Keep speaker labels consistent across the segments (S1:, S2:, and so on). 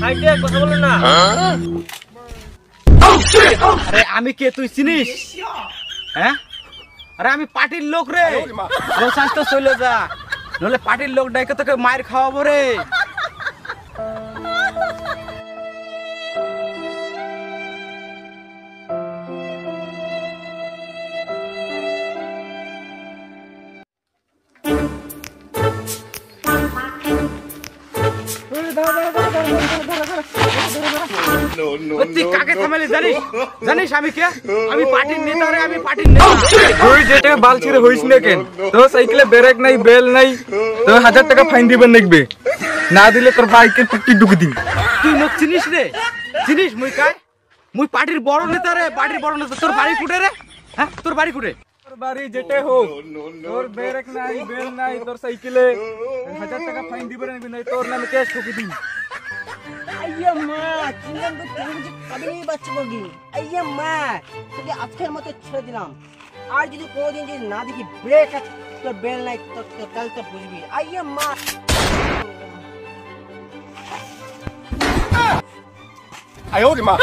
S1: সাইডে কথা বলো না।
S2: আরে আমি কে তুই চিনিস? হ্যাঁ, আরে আমি পার্টির লোক রে। রোসাস তো চলে যা, নলে পার্টির লোক ডাইকে তোকে মায়ের খাওয়াবো রে। তুই কাকে থামালি জানিস? জানিস আমি কে? আমি পার্টির নেতা রে, আমি পার্টির নেতা।
S3: তুই যেটা বাল ছিঁড়ে হইস না কেন? তোর সাইকেলে ব্রেক নাই, বেল নাই, তোর 1000 টাকা ফাইন দিবেন দেখবে, না দিলে তোর বাইকের পুটকি ঢুকে দিন।
S2: তুই মুখ চিনিস রে? চিনিস মুই কায়? মুই পার্টির বড় নেতা রে, পার্টির বড় নেতা। তোর বাড়ি কুটে রে? হ্যাঁ, তোর বাড়ি কুটে?
S3: তোর বাড়ি যেটা হোক, তোর ব্রেক নাই, বেল নাই, তোর সাইকেলে 1000 টাকা ফাইন দিবেন নাই, তোর নামে কেস ঠুকে দিন।
S4: আইয়া মা, চিন্তা তো তুমি যে কবেই বাচ্চা বলবি। আইয়া মা, তোকে আজকের মতো ছেড়ে দিলাম। আর যদি কোনোদিন যদি না দেখি ব্রেক আছে, তোর বেল নাই, তোর কাল তো বুঝবি। আইয়া মা।
S5: 哎呦我的妈！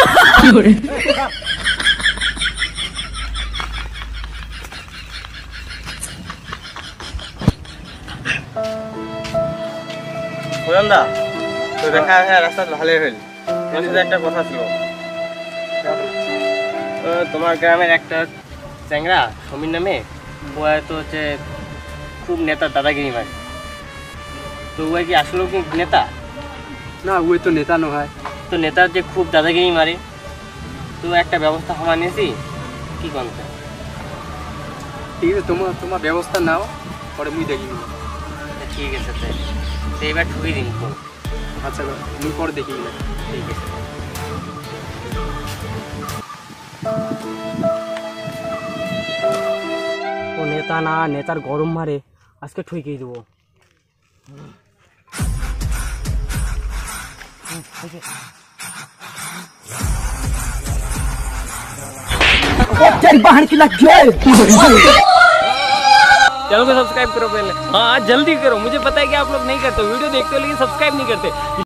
S1: বুঝলাম দা, তো দেখা রাস্তা ভালোই হইল। কিন্তু একটা কথা ছিল, তোমার গ্রামের একটা চ্যাংরা সমীর নামে, ও তো হচ্ছে খুব নেতা, দাদাগিরি মারে। তো ও কি আসলে কি নেতা?
S3: না, ওই তো নেতা নয়।
S1: তো নেতার যে খুব দাদাগিরি মারে, তো একটা ব্যবস্থা হওয়া নিয়েছি, কি করতে?
S3: ঠিক আছে, তোমার ব্যবস্থা নাও, পরে মুই দেখি।
S1: ঠিক আছে, তো এবার ঠুকে দিন তো।
S3: আচ্ছা, মুই পরে দেখি।
S1: ঠিক আছে।
S4: ও নেতা না, নেতার গরম মারে, আজকে ঠুকিয়ে দেবো।
S1: चैनल को सब्सक्राइब करो पहले। हाँ जल्दी करो, मुझे पता है कि आप लोग नहीं करते, वीडियो देखते हो लेकिन सब्सक्राइब नहीं करते।